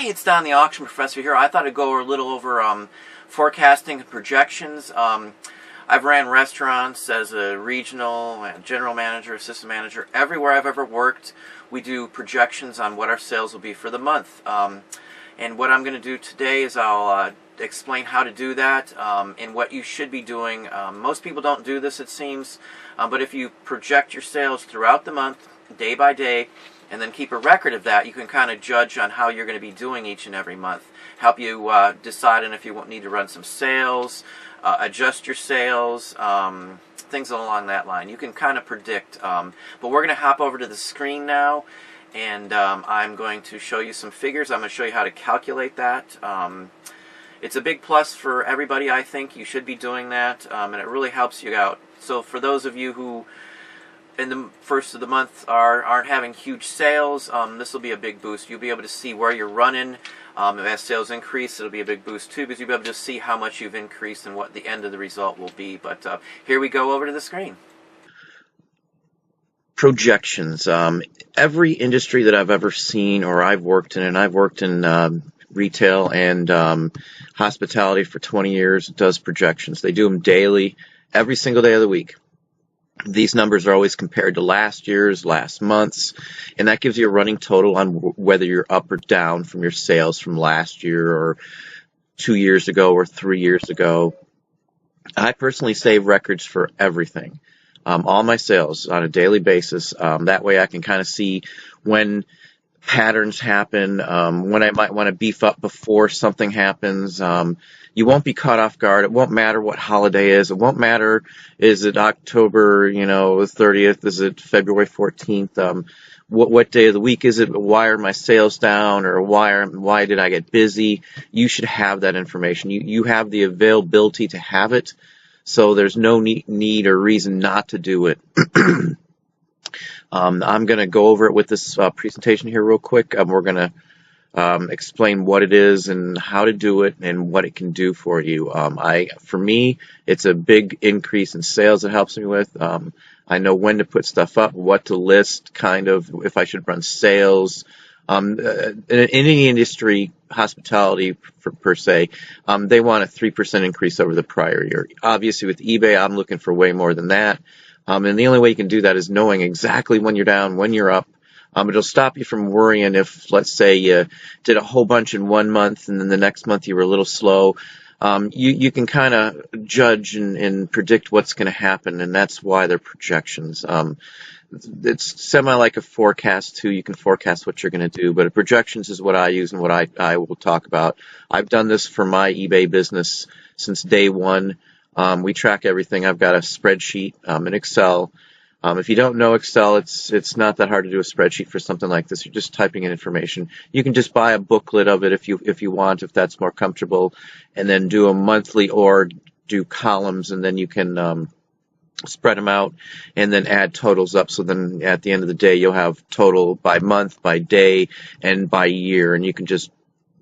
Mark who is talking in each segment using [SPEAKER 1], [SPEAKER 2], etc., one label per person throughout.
[SPEAKER 1] Hey, it's Don the Auction Professor here. I thought I'd go a little over forecasting and projections. I've ran restaurants as a regional, general manager, assistant manager. Everywhere I've ever worked, we do projections on what our sales will be for the month. And what I'm going to do today is I'll explain how to do that and what you should be doing. Most people don't do this, it seems, but if you project your sales throughout the month, day by day, and then keep a record of that, you can kind of judge on how you're going to be doing each and every month. Help you decide on if you need to run some sales, adjust your sales, things along that line. You can kind of predict. But we're going to hop over to the screen now, and I'm going to show you some figures. I'm going to show you how to calculate that. It's a big plus for everybody, I think. You should be doing that, and it really helps you out. So for those of you who in the first of the month aren't having huge sales, this will be a big boost. You'll be able to see where you're running. As sales increase, it'll be a big boost too, because you'll be able to see how much you've increased and what the end of the result will be. But here we go over to the screen. Projections. Every industry that I've ever seen or I've worked in, and I've worked in retail and hospitality for 20 years, does projections. They do them daily, every single day of the week. These numbers are always compared to last year's, last month's, and that gives you a running total on whether you're up or down from your sales from last year or 2 years ago or 3 years ago. I personally save records for everything, all my sales on a daily basis. That way I can kind of see when patterns happen, when I might want to beef up before something happens. You won't be caught off guard. It won't matter what holiday is. It won't matter, is it October 30th? Is it February 14th? What day of the week is it? Why are my sales down? Or why did I get busy? You should have that information. You have the availability to have it, so there's no need or reason not to do it. I'm going to go over it with this presentation here real quick. We're going to explain what it is and how to do it and what it can do for you. For me, it's a big increase in sales it helps me with. I know when to put stuff up, what to list, kind of, if I should run sales. In any industry, hospitality per se, they want a 3% increase over the prior year. Obviously, with eBay, I'm looking for way more than that. And the only way you can do that is knowing exactly when you're down, when you're up. It'll stop you from worrying if, let's say, you did a whole bunch in 1 month and then the next month you were a little slow. You can kind of judge and predict what's going to happen, and that's why they're projections. It's semi like a forecast, too. You can forecast what you're going to do, but projections is what I use and what I will talk about. I've done this for my eBay business since day one. We track everything. I've got a spreadsheet in Excel. If you don't know Excel, it's not that hard to do a spreadsheet for something like this. You're just typing in information. You can just buy a booklet of it if you want, if that's more comfortable, and then do a monthly or do columns, and then you can spread them out and then add totals up. So then at the end of the day, you'll have total by month, by day, and by year, and you can just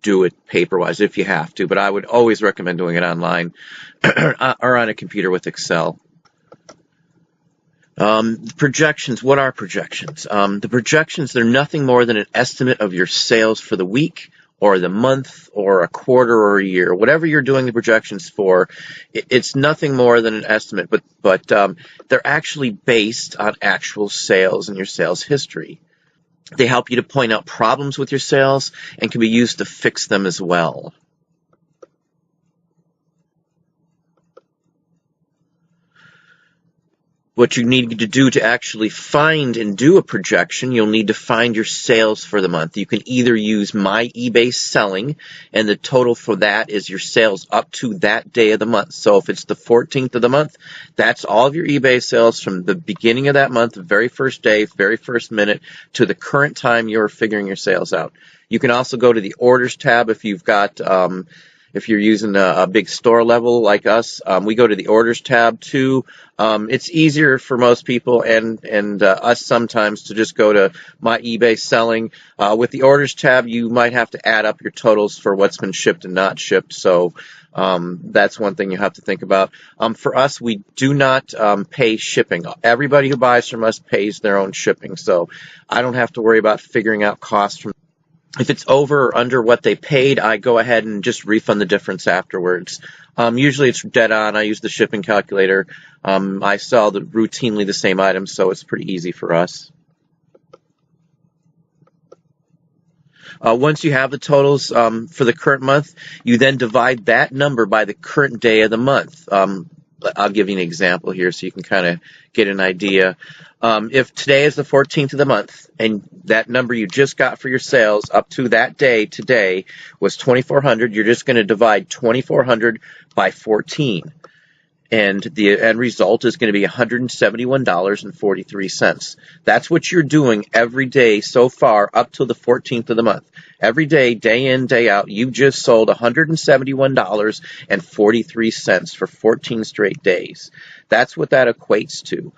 [SPEAKER 1] do it paper-wise if you have to. But I would always recommend doing it online or on a computer with Excel. Projections. What are projections? The projections, they're nothing more than an estimate of your sales for the week or the month or a quarter or a year. Whatever you're doing the projections for, it's nothing more than an estimate, but they're actually based on actual sales and your sales history. They help you to point out problems with your sales and can be used to fix them as well. What you need to do to actually find and do a projection, you'll need to find your sales for the month. You can either use My eBay Selling, and the total for that is your sales up to that day of the month. So if it's the 14th of the month, that's all of your eBay sales from the beginning of that month, the very first day, very first minute, to the current time you're figuring your sales out. You can also go to the Orders tab if you've got if you're using a big store level like us. We go to the Orders tab too. It's easier for most people and us sometimes to just go to My eBay Selling. With the Orders tab, you might have to add up your totals for what's been shipped and not shipped. So that's one thing you have to think about. For us, we do not pay shipping. Everybody who buys from us pays their own shipping. So I don't have to worry about figuring out costs from If it's over or under what they paid, I go ahead and just refund the difference afterwards. Usually it's dead on. I use the shipping calculator. I sell routinely the same items, so it's pretty easy for us. Once you have the totals for the current month, you then divide that number by the current day of the month. I'll give you an example here so you can kind of get an idea. If today is the 14th of the month and that number you just got for your sales up to that day today was 2,400, you're just going to divide 2,400 by 14. And the end result is going to be $171.43. That's what you're doing every day so far up till the 14th of the month. Every day, day in, day out, you just sold $171.43 for 14 straight days. That's what that equates to.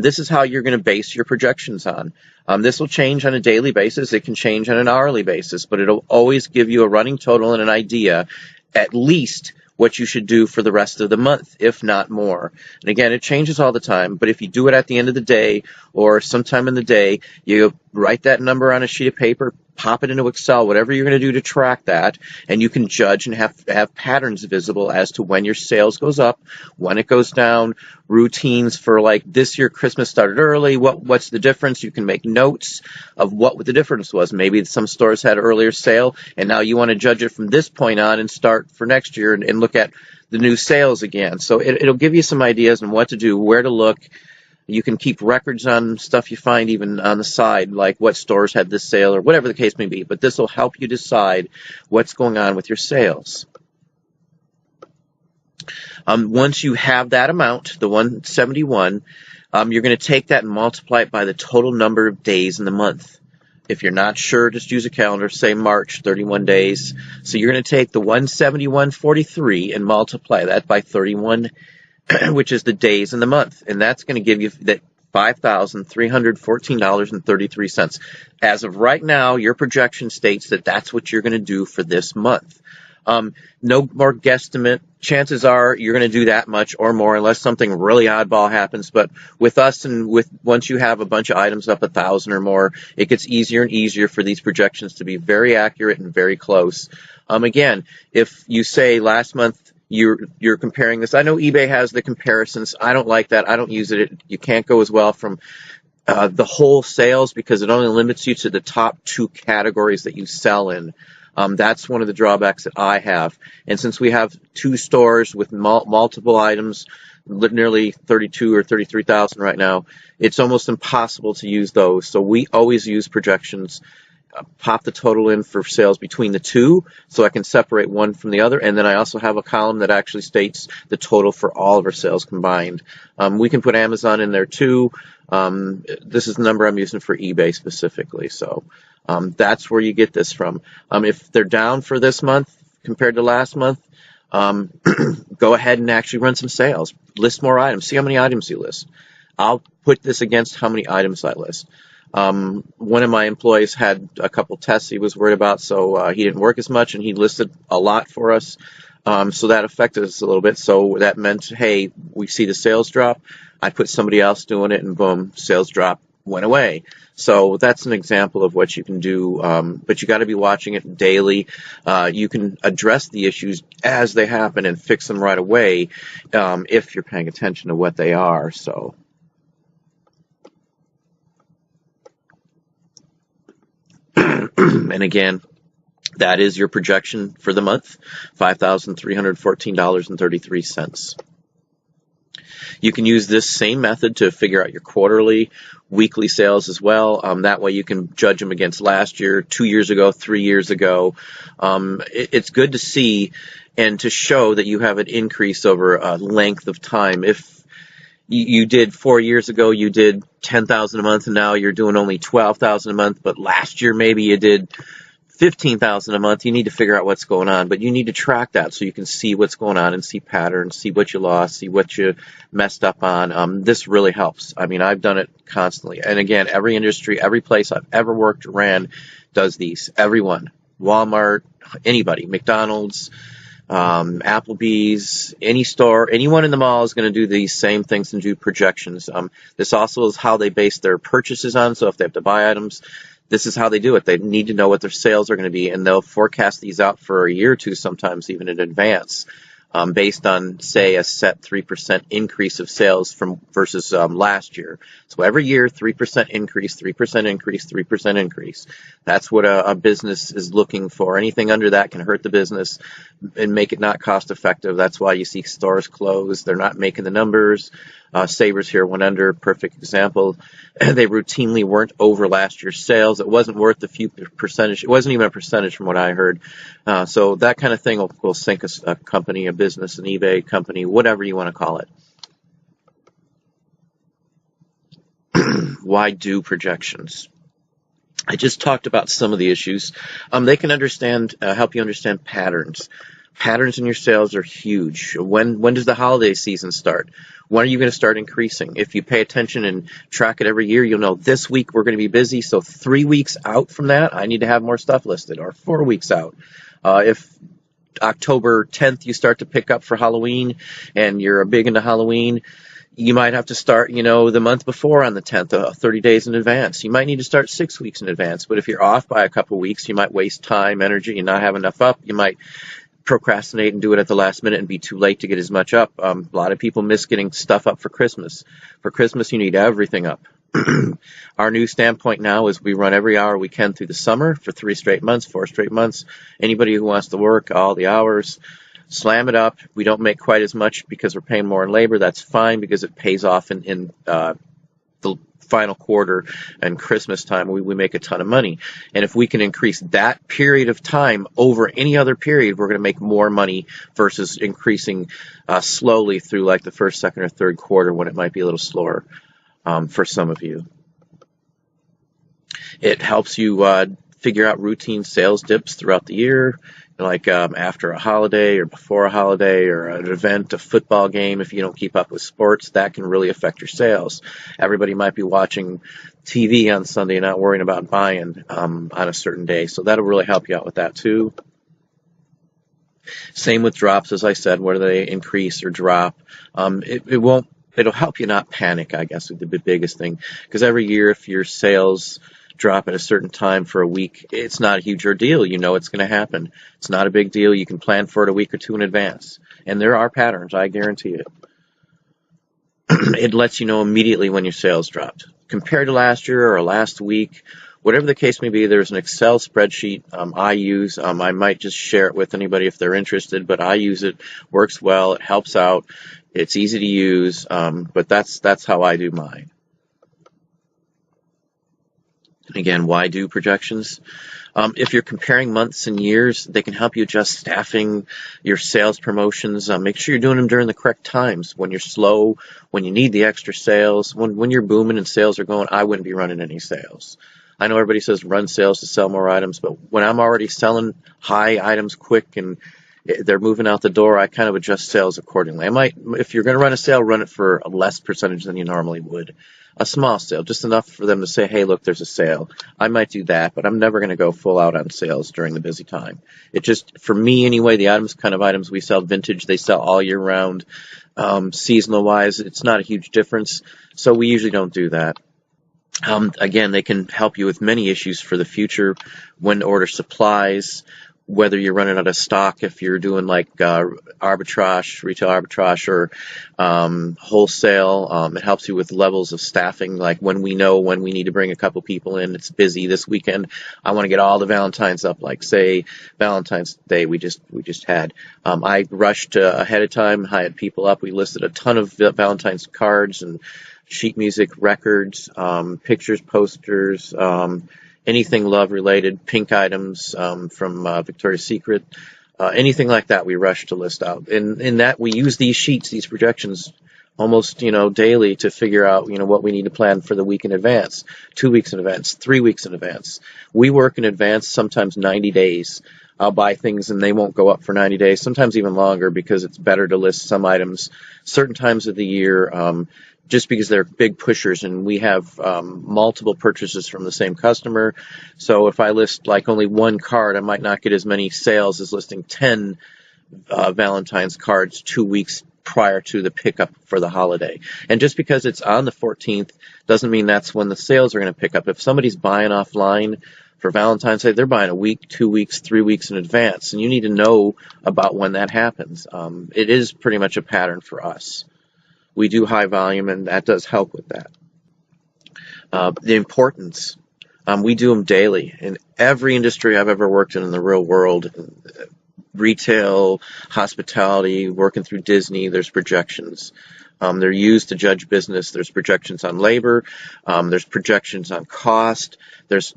[SPEAKER 1] This is how you're going to base your projections on. This will change on a daily basis. It can change on an hourly basis, but it'll always give you a running total and an idea, at least what you should do for the rest of the month, if not more. And again, it changes all the time, but if you do it at the end of the day or sometime in the day, you write that number on a sheet of paper, pop it into Excel, whatever you're going to do to track that, and you can judge and have patterns visible as to when your sales goes up, when it goes down, routines for like this year Christmas started early, what's the difference? You can make notes of what the difference was. Maybe some stores had an earlier sale, and now you want to judge it from this point on and start for next year and look at the new sales again. So it'll give you some ideas on what to do, where to look. You can keep records on stuff you find even on the side, like what stores had this sale or whatever the case may be. But this will help you decide what's going on with your sales. Once you have that amount, the 171, you're going to take that and multiply it by the total number of days in the month. If you're not sure, just use a calendar, say March, 31 days. So you're going to take the 171.43 and multiply that by 31, which is the days in the month. And that's going to give you that $5,314.33. As of right now, your projection states that that's what you're going to do for this month. No more guesstimate. Chances are you're going to do that much or more unless something really oddball happens. But with us and once you have a bunch of items up 1,000 or more, it gets easier and easier for these projections to be very accurate and very close. Again, if you say last month you're comparing this, I know eBay has the comparisons. I don't like that. I don't use it. You can't go as well from the whole sales because it only limits you to the top 2 categories that you sell in. That's one of the drawbacks that I have. And since we have 2 stores with multiple items, nearly 32 or 33,000 right now, it's almost impossible to use those. So we always use projections, pop the total in for sales between the 2 so I can separate one from the other. And then I also have a column that actually states the total for all of our sales combined. We can put Amazon in there too. This is the number I'm using for eBay specifically. So that's where you get this from. If they're down for this month compared to last month, go ahead and actually run some sales. List more items. See how many items you list. I'll put this against how many items I list. One of my employees had a couple tests he was worried about, so he didn't work as much, and he listed a lot for us. So that affected us a little bit. So that meant, hey, we see the sales drop. I put somebody else doing it, and boom, sales drop went away. So that's an example of what you can do, but you got to be watching it daily. You can address the issues as they happen and fix them right away if you're paying attention to what they are. So. And again, that is your projection for the month, $5,314.33. You can use this same method to figure out your quarterly, weekly sales as well. That way you can judge them against last year, 2 years ago, 3 years ago. It's good to see and to show that you have an increase over a length of time. If you did 4 years ago, you did 10,000 a month, and now you're doing only 12,000 a month, but last year maybe you did 15,000 a month. You need to figure out what's going on, but you need to track that so you can see what's going on and see patterns, see what you lost, see what you messed up on. This really helps. I mean, I've done it constantly. And again, every industry, every place I've ever worked or ran does these. Everyone, Walmart, anybody, McDonald's, Applebee's, any store, anyone in the mall is going to do these same things and do projections. This also is how they base their purchases on. So if they have to buy items, this is how they do it. They need to know what their sales are going to be, and they'll forecast these out for a year or two, sometimes even in advance, based on, say, a set 3% increase of sales from versus last year. So every year, 3% increase, 3% increase, 3% increase. That's what a business is looking for. Anything under that can hurt the business and make it not cost effective. That's why you see stores close. They're not making the numbers. Savers here went under, perfect example. They routinely weren't over last year's sales. It wasn't worth a few percentage. It wasn't even a percentage from what I heard. So that kind of thing will sink a company, a business, an eBay company, whatever you want to call it. Why do projections? I just talked about some of the issues. They can help you understand patterns. Patterns in your sales are huge. When does the holiday season start? When are you going to start increasing? If you pay attention and track it every year, you'll know this week we're going to be busy. So 3 weeks out from that, I need to have more stuff listed, or 4 weeks out. If October 10th you start to pick up for Halloween and you're big into Halloween, you might have to start, the month before on the 10th, 30 days in advance. You might need to start 6 weeks in advance. But if you're off by a couple of weeks, you might waste time, energy, and not have enough up. You might procrastinate and do it at the last minute and be too late to get as much up. A lot of people miss getting stuff up for Christmas. For Christmas, you need everything up. Our new standpoint now is we run every hour we can through the summer for 3 straight months, 4 straight months. Anybody who wants to work all the hours, slam it up. We don't make quite as much because we're paying more in labor. That's fine because it pays off in the final quarter and Christmas time. We make a ton of money. And if we can increase that period of time over any other period, we're going to make more money versus increasing slowly through like the first, second, or third quarter when it might be a little slower for some of you. It helps you figure out routine sales dips throughout the year, like after a holiday or before a holiday or an event, a football game. If you don't keep up with sports, that can really affect your sales. Everybody might be watching TV on Sunday and not worrying about buying on a certain day. So that'll really help you out with that too. Same with drops, as I said, whether they increase or drop. It'll help you not panic, I guess, would be the biggest thing. Because every year, if your sales drop at a certain time for a week, it's not a huge ordeal. You know it's going to happen. It's not a big deal. You can plan for it a week or two in advance. And there are patterns, I guarantee it. It lets you know immediately when your sales dropped. Compared to last year or last week, whatever the case may be, there's an Excel spreadsheet I use. I might just share it with anybody if they're interested, but I use it. Works well. It helps out. It's easy to use, but that's how I do mine. Again, why do projections? If you're comparing months and years, they can help you adjust staffing, your sales promotions. Make sure you're doing them during the correct times. When you're slow, when you need the extra sales, when you're booming and sales are going, I wouldn't be running any sales. I know everybody says run sales to sell more items, but when I'm already selling high items quick and they're moving out the door, I kind of adjust sales accordingly. I might, if you're going to run a sale, run it for a less percentage than you normally would. A small sale, just enough for them to say, hey, look, there's a sale. I might do that, but I'm never going to go full out on sales during the busy time. It just, for me anyway, the items we sell vintage, they sell all year round. Seasonal wise, it's not a huge difference, so we usually don't do that. Again, they can help you with many issues for the future, when to order supplies, whether you're running out of stock, if you're doing like arbitrage, retail arbitrage, or wholesale. It helps you with levels of staffing, like when we know when we need to bring a couple people in. It's busy this weekend. I want to get all the Valentines up, like say Valentine's Day we just had. I rushed ahead of time, hired people up. We listed a ton of Valentine's cards and sheet music, records, pictures, posters, anything love-related, pink items from Victoria's Secret, anything like that we rush to list out. In that, we use these sheets, these projections, almost daily to figure out what we need to plan for the week in advance, 2 weeks in advance, 3 weeks in advance. We work in advance, sometimes 90 days. I'll buy things and they won't go up for 90 days, sometimes even longer, because it's better to list some items certain times of the year, just because they're big pushers and we have multiple purchases from the same customer. So if I list like only one card, I might not get as many sales as listing 10 Valentine's cards 2 weeks prior to the pickup for the holiday. And just because it's on the 14th doesn't mean that's when the sales are going to pick up. If somebody's buying offline for Valentine's Day, they're buying a week, 2 weeks, 3 weeks in advance, and you need to know about when that happens. It is pretty much a pattern for us. We do high volume, and that does help with that. The importance, we do them daily. In every industry I've ever worked in the real world, retail, hospitality, working through Disney, there's projections. They're used to judge business. There's projections on labor. There's projections on cost.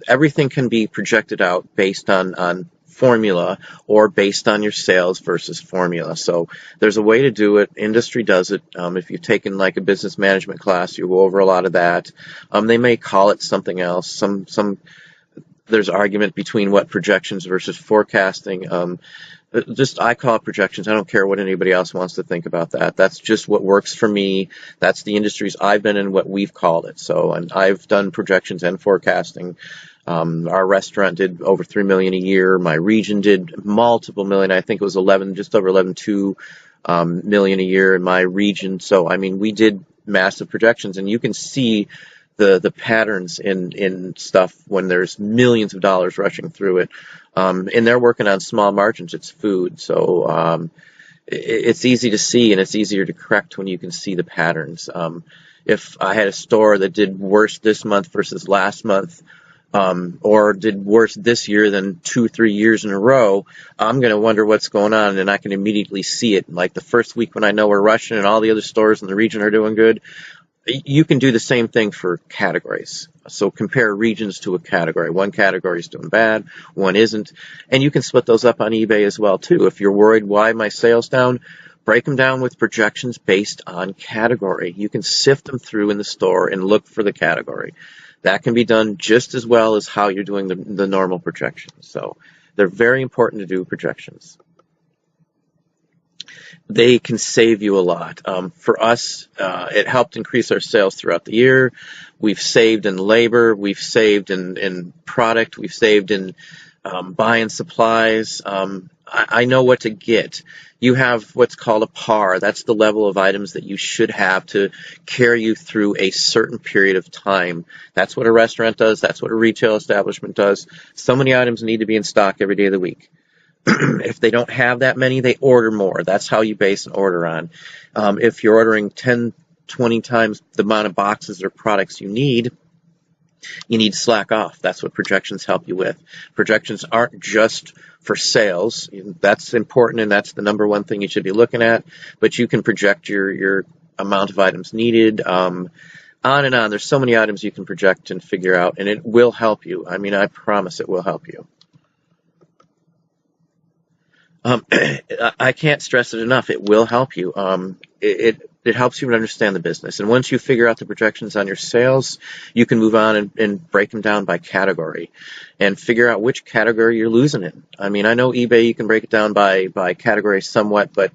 [SPEAKER 1] Everything can be projected out based on formula or based on your sales versus formula. So there's a way to do it. Industry does it. If you've taken like a business management class, you go over a lot of that. They may call it something else. There's argument between what projections versus forecasting. I call it projections. I don't care what anybody else wants to think about that. That's just what works for me. That's the industries I've been in, what we've called it. And I've done projections and forecasting. Our restaurant did over $3 million a year. My region did multiple million. I think it was just over 11.2 million a year in my region. So, I mean, we did massive projections, and you can see the patterns in stuff when there's millions of dollars rushing through it. And they're working on small margins. It's food. So it's easy to see, and it's easier to correct when you can see the patterns. If I had a store that did worse this month versus last month, or did worse this year than 2-3 years in a row, I'm going to wonder what's going on, and I can immediately see it. Like the first week when I know we're rushing and all the other stores in the region are doing good, you can do the same thing for categories. So compare regions to a category. One category is doing bad, one isn't. And you can split those up on eBay as well, too. If you're worried, why my sales down, break them down with projections based on category. You can sift them through in the store and look for the category. That can be done just as well as how you're doing the normal projections. So they're very important to do projections. They can save you a lot. For us, it helped increase our sales throughout the year. We've saved in labor. We've saved in product. We've saved in buying supplies. I know what to get. You have what's called a par. That's the level of items that you should have to carry you through a certain period of time. That's what a restaurant does. That's what a retail establishment does. So many items need to be in stock every day of the week. If they don't have that many, they order more. That's how you base an order on. If you're ordering 10, 20 times the amount of boxes or products you need to slack off. That's what projections help you with. Projections aren't just for sales. That's important, and that's the number one thing you should be looking at. But you can project your amount of items needed. On and on. There's so many items you can project and figure out, and it will help you. I mean, I promise it will help you. I can't stress it enough. It will help you. It helps you to understand the business. And once you figure out the projections on your sales, you can move on and break them down by category and figure out which category you're losing in. I mean, I know eBay, you can break it down by category somewhat, but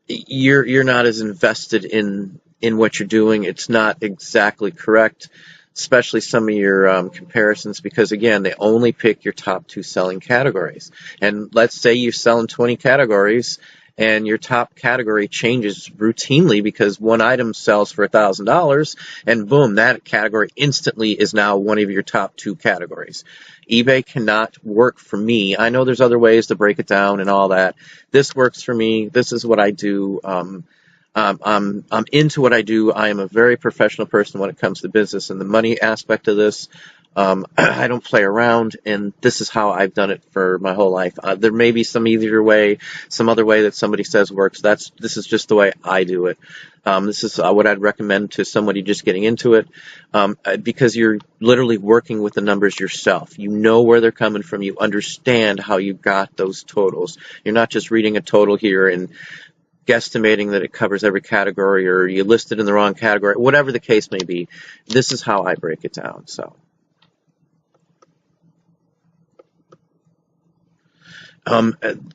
[SPEAKER 1] you're not as invested in what you're doing. It's not exactly correct, especially some of your comparisons, because, again, they only pick your top 2 selling categories. And let's say you're selling 20 categories, and your top category changes routinely because one item sells for $1,000, and boom, that category instantly is now one of your top 2 categories. eBay cannot work for me. I know there's other ways to break it down and all that. This works for me. This is what I do. I'm into what I do. I am a very professional person when it comes to business and the money aspect of this. I don't play around, and this is how I've done it for my whole life. There may be some easier way, some other way that somebody says works. This is just the way I do it. This is what I'd recommend to somebody just getting into it, because you're literally working with the numbers yourself. You know where they're coming from. You understand how you got those totals. You're not just reading a total here and guesstimating that it covers every category, or you listed in the wrong category, whatever the case may be. This is how I break it down. So.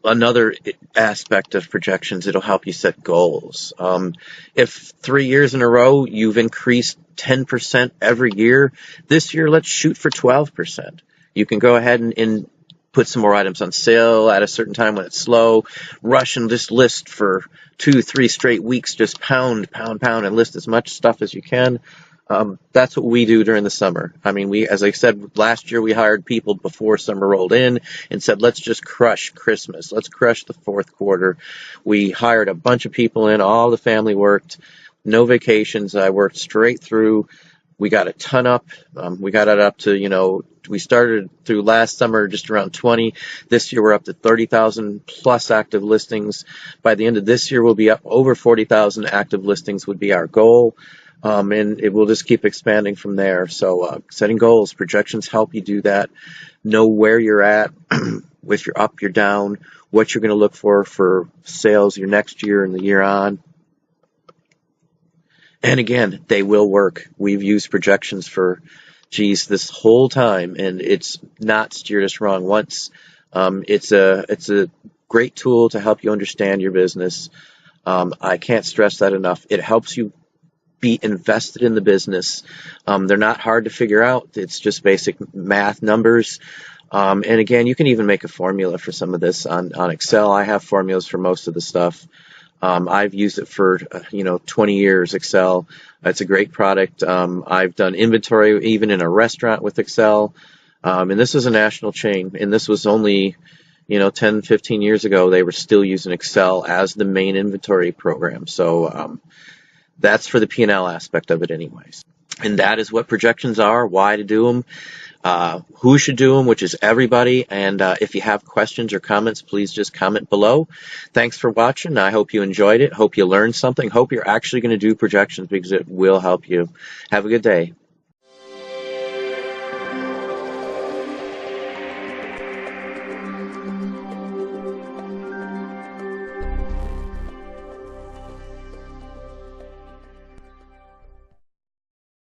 [SPEAKER 1] Another aspect of projections, it'll help you set goals. If 3 years in a row you've increased 10% every year, this year let's shoot for 12%. You can go ahead and put some more items on sale at a certain time when it's slow, rush and just list for 2-3 straight weeks, just pound, and list as much stuff as you can. That's what we do during the summer. I mean, as I said, last year we hired people before summer rolled in and said, let's just crush Christmas. Let's crush the fourth quarter. We hired a bunch of people in. All the family worked. No vacations. I worked straight through. We got a ton up. We got it up to, we started through last summer just around 20. This year we're up to 30,000 plus active listings. By the end of this year, we'll be up over 40,000 active listings would be our goal. And it will just keep expanding from there. So setting goals, projections help you do that. Know where you're at, if you're up, you're down, what you're going to look for sales your next year and the year on. And again, they will work. We've used projections for, this whole time, and it's not steered us wrong once. It's a great tool to help you understand your business. I can't stress that enough. It helps you be invested in the business. They're not hard to figure out. It's just basic math numbers. And again, you can even make a formula for some of this on Excel. I have formulas for most of the stuff. I've used it for 20 years, Excel. It's a great product. I've done inventory even in a restaurant with Excel. And this is a national chain, and this was only 10, 15 years ago. They were still using Excel as the main inventory program. So that's for the P&L aspect of it anyways. And that is what projections are, why to do them, who should do them, which is everybody. And if you have questions or comments, please just comment below. Thanks for watching. I hope you enjoyed it. Hope you learned something. Hope you're actually going to do projections because it will help you. Have a good day.